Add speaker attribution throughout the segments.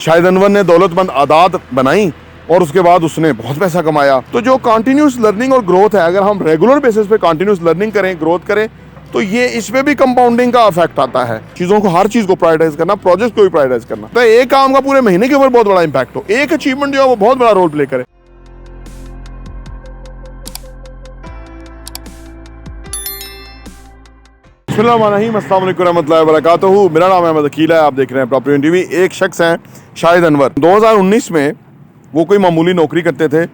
Speaker 1: शाहिद अनवर ने दौलतमंद आदात बनाई और उसके बाद उसने बहुत पैसा कमाया। तो जो कंटिन्यूस लर्निंग और ग्रोथ है, अगर हम रेगुलर बेसिस पे कंटिन्यूस लर्निंग करें, ग्रोथ करें, तो ये इसमें भी कंपाउंडिंग का इफेक्ट आता है। चीज़ों को, हर चीज़ को प्रायोरिटाइज करना, प्रोजेक्ट को भी प्रायोरिटाइज करना, तो एक काम का पूरे महीने के ऊपर बहुत बड़ा इंपैक्ट हो, एक अचीवमेंट जो है वो बहुत बड़ा रोल प्ले करे। अस्सलाम वालेकुम रहमतुल्लाहि व बरकातहू। मेरा नाम अहमद अकील है, आप देख रहे हैं प्रॉपर्टी टीवी। एक शख्स हैं शाहिद अनवर, 2019 में वो कोई मामूली नौकरी करते थे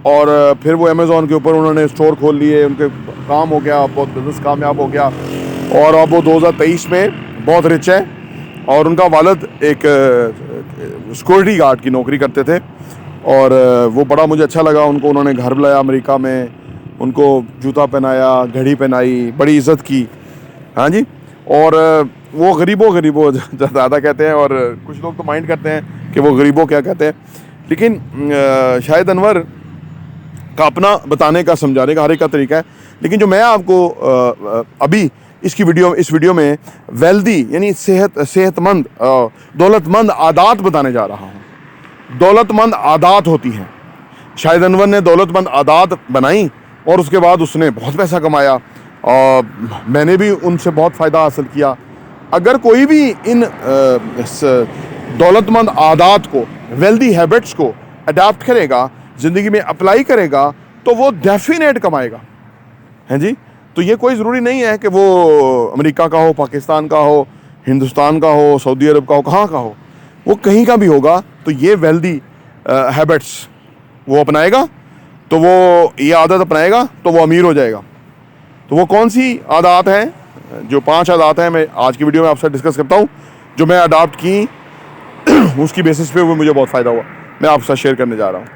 Speaker 1: और फिर वो अमेज़ॉन के ऊपर उन्होंने स्टोर खोल लिए, उनके काम हो गया, बहुत बिजनेस कामयाब हो गया और अब वो 2023 में बहुत रिच है। और उनका वालिद एक सिक्योरिटी गार्ड की नौकरी करते थे और वो बड़ा मुझे अच्छा लगा उनको। उन्होंने घर बुलाया अमेरिका में, उनको जूता पहनाया, घड़ी पहनाई, बड़ी इज़्ज़त की। हाँ जी। और वो गरीबों ज़्यादा कहते हैं और कुछ लोग तो माइंड करते हैं कि वो गरीबों क्या कहते हैं, लेकिन शाहिद अनवर का अपना बताने का, समझाने का हर एक का तरीका है। लेकिन जो मैं आपको अभी इस वीडियो में वेल्दी यानी सेहतमंद दौलतमंद आदात बताने जा रहा हूँ। दौलतमंद आदात होती हैं। शाहिद अनवर ने दौलतमंद आदात बनाई और उसके बाद उसने बहुत पैसा कमाया और मैंने भी उनसे बहुत फ़ायदा हासिल किया। अगर कोई भी इन दौलतमंद आदात को, वेल्दी हैबिट्स को अडाप्ट करेगा, ज़िंदगी में अप्लाई करेगा, तो वो डेफिनेट कमाएगा। हैं जी। तो ये कोई ज़रूरी नहीं है कि वो अमेरिका का हो, पाकिस्तान का हो, हिंदुस्तान का हो, सऊदी अरब का हो, कहाँ का हो, वो कहीं का भी होगा। तो ये वेल्दी हैबिट्स वो अपनाएगा, तो वो ये आदत अपनाएगा तो वो अमीर हो जाएगा। तो वो कौन सी आदत हैं? जो 5 आदत हैं मैं आज की वीडियो में आपसे डिस्कस करता हूँ, जो मैं अडॉप्ट की उसकी बेसिस पे वो मुझे बहुत फ़ायदा हुआ, मैं आपसे शेयर करने जा रहा हूँ।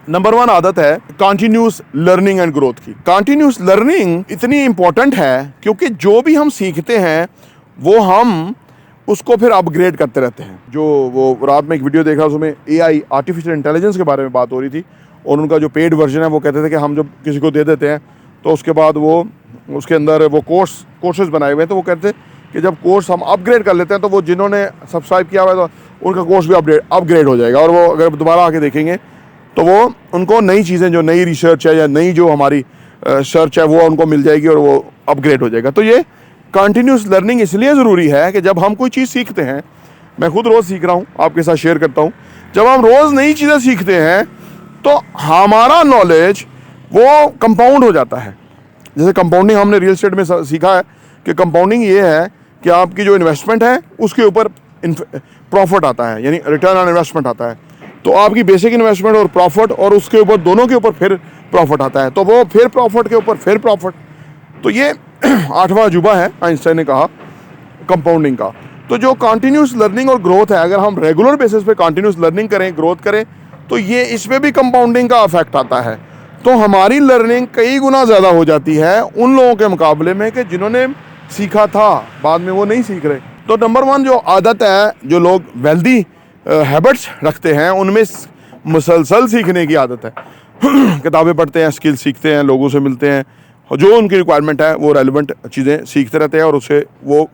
Speaker 1: नंबर 1 आदत है कंटिन्यूस लर्निंग एंड ग्रोथ की। कंटिन्यूस लर्निंग इतनी इंपॉर्टेंट है क्योंकि जो भी हम सीखते हैं वो हम उसको फिर अपग्रेड करते रहते हैं। जो वो रात में एक वीडियो देखा, उसमें AI आर्टिफिशियल इंटेलिजेंस के बारे में बात हो रही थी और उनका जो पेड वर्जन है वो कहते थे कि हम जब किसी को दे देते हैं तो उसके बाद वो उसके अंदर वो कोर्सेज बनाए हुए हैं, तो वो कहते हैं कि जब कोर्स हम अपग्रेड कर लेते हैं तो वो जिन्होंने सब्सक्राइब किया हुआ है तो उनका कोर्स भी अपग्रेड हो जाएगा और वो अगर दोबारा आके देखेंगे तो वो उनको नई चीज़ें, जो नई रिसर्च है या नई जो हमारी सर्च है वो उनको मिल जाएगी और वो अपग्रेड हो जाएगा। तो ये कंटिन्यूस लर्निंग इसलिए ज़रूरी है कि जब हम कोई चीज़ सीखते हैं, मैं खुद रोज़ सीख रहा हूँ, आपके साथ शेयर करता हूँ, जब हम रोज़ नई चीज़ें सीखते हैं तो हमारा नॉलेज वो कंपाउंड हो जाता है। जैसे कंपाउंडिंग हमने रियल एस्टेट में सीखा है कि कंपाउंडिंग ये है कि आपकी जो इन्वेस्टमेंट है उसके ऊपर प्रॉफिट आता है, यानी रिटर्न ऑन इन्वेस्टमेंट आता है। तो आपकी बेसिक इन्वेस्टमेंट और प्रॉफिट और उसके ऊपर, दोनों के ऊपर फिर प्रॉफिट आता है, तो वो फिर प्रॉफिट के ऊपर फिर प्रॉफिट। तो ये 8वां अजूबा है आइंस्टाइन ने कहा कंपाउंडिंग का। तो जो कंटिन्यूस लर्निंग और ग्रोथ है, अगर हम रेगुलर बेसिस पे कंटिन्यूस लर्निंग करें, ग्रोथ करें, तो ये इसमें भी कंपाउंडिंग का इफेक्ट आता है। तो हमारी लर्निंग कई गुना ज़्यादा हो जाती है उन लोगों के मुकाबले में कि जिन्होंने सीखा था बाद में वो नहीं सीख रहे। तो नंबर 1 जो आदत है, जो लोग वेल्दी हैबिट्स रखते हैं उनमें मुसलसल सीखने की आदत है। किताबें पढ़ते हैं, स्किल सीखते हैं, लोगों से मिलते हैं, जो उनकी रिक्वायरमेंट है वो रेलिवेंट चीज़ें सीखते रहते हैं और उससे वो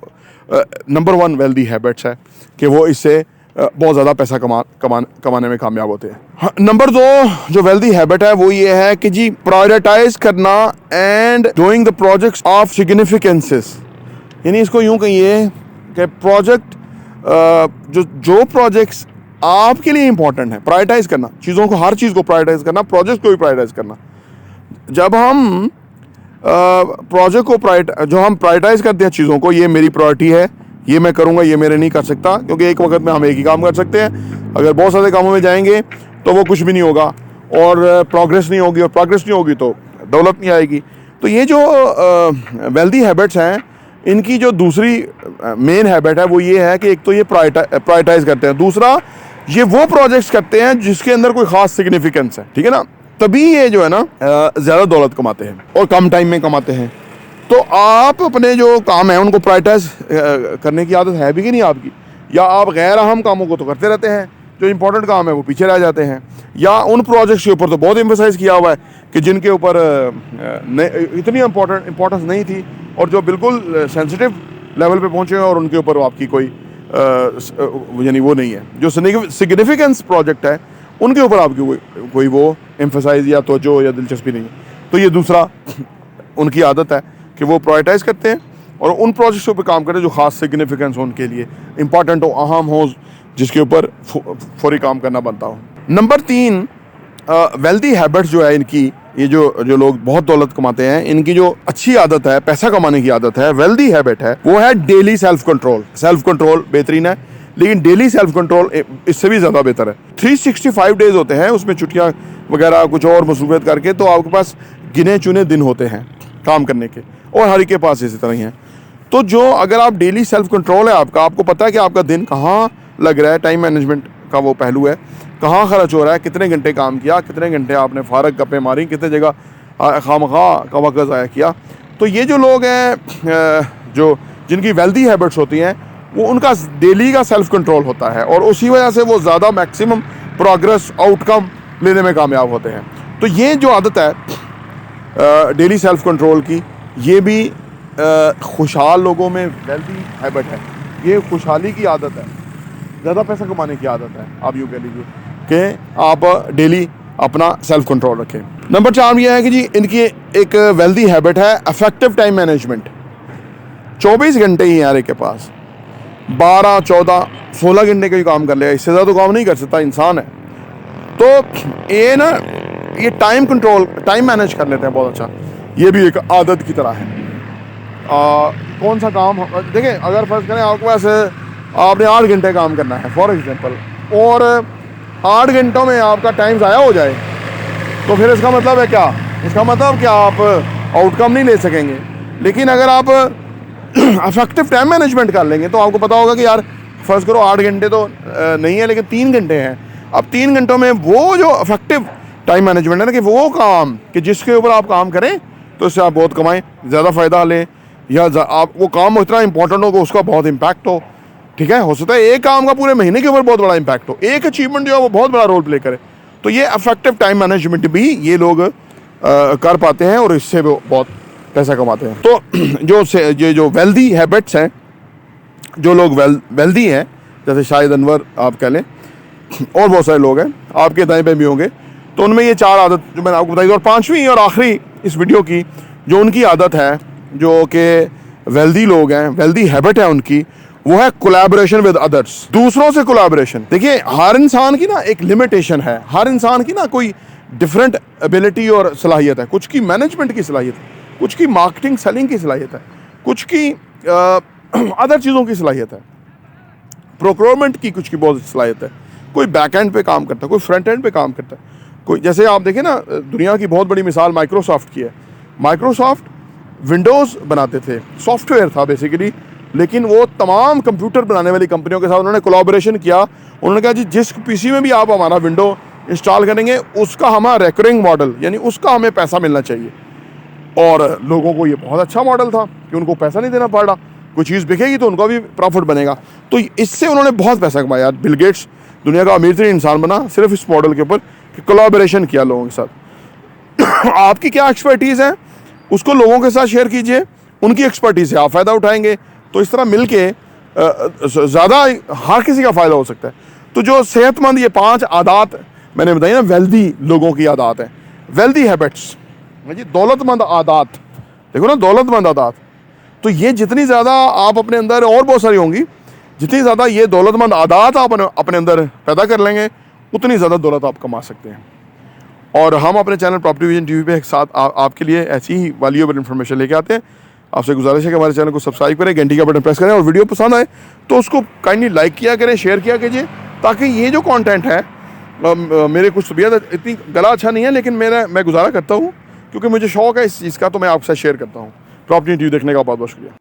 Speaker 1: नंबर 1 वेल्दी हैबिट्स है कि वो इससे बहुत ज़्यादा पैसा कमाने में कामयाब होते हैं। नंबर 2 जो वेल्दी हैबिट है वो ये है कि जी प्रायोरिटाइज करना and doing the projects of significances. यानी इसको यूँ कहिए कि प्रोजेक्ट जो प्रोजेक्ट्स आपके लिए इंपॉर्टेंट है, प्रायोरिटाइज करना, चीज़ों को, हर चीज़ को प्रायोरिटाइज करना, प्रोजेक्ट को भी प्रायोरिटाइज करना। जब हम प्रोजेक्ट को जो हम प्रायोरिटाइज करते हैं चीज़ों को, ये मेरी प्रायोरिटी है, ये मैं करूँगा, ये मेरे नहीं कर सकता, क्योंकि एक वक्त में हम एक ही काम कर सकते हैं। अगर बहुत सारे कामों में जाएंगे तो वो कुछ भी नहीं होगा और प्रोग्रेस नहीं होगी, और प्रोग्रेस नहीं होगी तो दौलत नहीं आएगी। तो ये जो वेल्दी हैबिट्स हैं, इनकी जो दूसरी मेन हैबिट है वो ये है कि एक तो ये प्रायोरिटाइज करते हैं, दूसरा ये वो प्रोजेक्ट्स करते हैं जिसके अंदर कोई ख़ास सिग्निफिकेंस है, ठीक है ना। तभी ये जो है ना ज़्यादा दौलत कमाते हैं और कम टाइम में कमाते हैं। तो आप अपने जो काम है उनको प्रायोरिटाइज करने की आदत है भी कि नहीं आपकी, या आप गैर अहम कामों को तो करते रहते हैं जो इंपॉर्टेंट काम है वो पीछे रह जाते हैं, या उन प्रोजेक्ट्स के ऊपर तो बहुत एम्फेसाइज किया हुआ है कि जिनके ऊपर इतनी इम्पोर्टेंस नहीं थी और जो बिल्कुल सेंसिटिव लेवल पे पहुंचे हैं और उनके ऊपर आपकी कोई यानी वो नहीं है, जो सिग्निफिकेंस प्रोजेक्ट है उनके ऊपर आपकी कोई वो एम्फेसाइज या तवज्जो या दिलचस्पी नहीं है। तो ये दूसरा उनकी आदत है कि वो प्रायोरिटाइज करते हैं और उन प्रोजेक्ट्स के ऊपर काम करें जो ख़ास सिग्निफिकेंस हो उनके लिए, इंपॉर्टेंट हो, अहम हो, जिसके ऊपर फौरी काम करना बनता हो। नंबर 3, वेल्दी हैबिट्स जो है इनकी, ये जो लोग बहुत दौलत कमाते हैं, इनकी जो अच्छी आदत है, पैसा कमाने की आदत है, वेल्दी हैबिट है, वो है daily self control. Self control बेहतरीन है, लेकिन डेली सेल्फ कंट्रोल इससे भी ज़्यादा बेहतर है। 365 डेज होते हैं, उसमें छुट्टियाँ वगैरह कुछ और मसरूफियत करके, तो आपके पास गिने चुने दिन होते हैं काम करने के, और हर एक के पास इसी तरह ही हैं। तो जो अगर आप डेली सेल्फ कंट्रोल है आपको पता है कि आपका दिन कहाँ लग रहा है, टाइम मैनेजमेंट का वो पहलू है, कहाँ खर्च हो रहा है, कितने घंटे काम किया, कितने घंटे आपने फारग गप्पे मारी, कितने जगह खामखा का वक्त ज़ाया किया। तो ये जो लोग हैं जो जिनकी वेल्दी हैबिट्स होती हैं, वो उनका डेली का सेल्फ कंट्रोल होता है और उसी वजह से वो ज़्यादा मैक्सिमम प्रोग्रेस आउटकम लेने में कामयाब होते हैं। तो ये जो आदत है डेली सेल्फ कंट्रोल की, ये भी खुशहाल लोगों में वेल्दी हैबिट है। ये खुशहाली की आदत है, ज़्यादा पैसा कमाने की आदत है, आप यूँ कह लीजिए कि आप डेली अपना सेल्फ कंट्रोल रखें। नंबर 4 ये है कि जी इनकी एक वेल्दी हैबिट है इफेक्टिव टाइम मैनेजमेंट। 24 घंटे ही यार के पास, 12, 14, 16 घंटे का ही काम कर लेगा, इससे ज़्यादा तो काम नहीं कर सकता, इंसान है। तो ये ना, ये टाइम कंट्रोल, टाइम मैनेज कर लेते हैं बहुत अच्छा। ये भी एक आदत की तरह है। कौन सा काम देखिए, अगर फर्ज करें आपके पास आपने 8 घंटे काम करना है फॉर एग्जांपल, और 8 घंटों में आपका टाइम ज़ाया हो जाए, तो फिर इसका मतलब है क्या? इसका मतलब कि आप आउटकम नहीं ले सकेंगे। लेकिन अगर आप इफेक्टिव टाइम मैनेजमेंट कर लेंगे तो आपको पता होगा कि यार फर्ज करो 8 घंटे तो नहीं है, लेकिन 3 घंटे हैं। अब 3 घंटों में वो जो इफेक्टिव टाइम मैनेजमेंट है ना, कि वो काम कि जिसके ऊपर आप काम करें तो इससे आप बहुत कमाएं, ज़्यादा फ़ायदा लें, या आप वो काम इतना इंपॉर्टेंट हो कि उसका बहुत इम्पैक्ट हो। ठीक है, हो सकता है एक काम का पूरे महीने के ऊपर बहुत बड़ा इम्पैक्ट हो, एक अचीवमेंट जो है वो बहुत बड़ा रोल प्ले करे। तो ये इफेक्टिव टाइम मैनेजमेंट भी ये लोग कर पाते हैं और इससे वो बहुत पैसा कमाते हैं। तो जो वेल्दी हैबिट्स हैं, जो लोग वेल्दी हैं, जैसे शाहिद अनवर आप कह लें, और बहुत सारे लोग हैं आपके दाएं पे भी होंगे, तो उनमें ये 4 आदत जो मैंने आपको बताई। और 5वीं और आखिरी इस वीडियो की जो उनकी आदत है, जो कि वेल्दी लोग हैं, वेल्दी हैबिट है उनकी, वो है कोलैबोरेशन विद अदर्स, दूसरों से कोलैबोरेशन। देखिए, हर इंसान की ना एक लिमिटेशन है, हर इंसान की ना कोई डिफरेंट एबिलिटी और सलाहियत है। कुछ की मैनेजमेंट की सलाहियत है, कुछ की मार्केटिंग सेलिंग की सलाहियत है, कुछ की अदर चीज़ों की सलाहियत है, प्रोक्योरमेंट की कुछ की बहुत सलाहियत है, कोई बैक एंड पे काम करता है, कोई फ्रंट एंड पे काम करता है, कोई, जैसे आप देखें ना, दुनिया की बहुत बड़ी मिसाल माइक्रोसॉफ्ट की है। माइक्रोसॉफ्ट विंडोज़ बनाते थे, सॉफ्टवेयर था बेसिकली, लेकिन वो तमाम कंप्यूटर बनाने वाली कंपनियों के साथ उन्होंने कोलैबोरेशन किया। उन्होंने कहा जी जिस पीसी में भी आप हमारा विंडो इंस्टॉल करेंगे उसका हमारा रिकरिंग मॉडल, यानी उसका हमें पैसा मिलना चाहिए। और लोगों को ये बहुत अच्छा मॉडल था कि उनको पैसा नहीं देना पड़ रहा, कोई चीज़ बिकेगी तो उनका भी प्रॉफिट बनेगा। तो इससे उन्होंने बहुत पैसा कमाया। बिल गेट्स दुनिया का अमीर तरीन इंसान बना सिर्फ इस मॉडल के ऊपर कि कोलैबोरेशन किया लोगों के साथ। आपकी क्या एक्सपर्टीज़ है उसको लोगों के साथ शेयर कीजिए, उनकी एक्सपर्टीज़ से आप फ़ायदा उठाएंगे, तो इस तरह मिल के ज़्यादा हर किसी का फ़ायदा हो सकता है। तो जो सेहतमंद ये 5 आदात मैंने बताई ना, वेल्दी लोगों की आदात है, वेल्दी हैबिट्स, जी दौलतमंद आदात, देखो ना, दौलतमंद आदात। तो ये जितनी ज़्यादा आप अपने अंदर, और बहुत सारी होंगी, जितनी ज़्यादा ये दौलतमंद आदात आप अपने अंदर पैदा कर लेंगे, उतनी ज़्यादा दौलत आप कमा सकते हैं। और हम अपने चैनल प्रॉपर्टी विजन टीवी पे एक साथ आपके लिए ऐसी ही वैल्यूएबल इन्फॉर्मेशन लेके आते हैं। आपसे गुजारिश है कि हमारे चैनल को सब्सक्राइब करें, घंटी का बटन प्रेस करें, और वीडियो पसंद आए तो उसको काइंडली लाइक किया करें, शेयर किया कीजिए, ताकि ये जो कंटेंट है, मेरे कुछ तबीयत इतनी गला अच्छा नहीं है, लेकिन मैं गुजारा करता हूँ क्योंकि मुझे शौक़ है इस चीज़ का, तो मैं आपके साथ शेयर करता हूँ। प्रॉपर्टी टीवी देखने का बहुत बहुत शुक्रिया।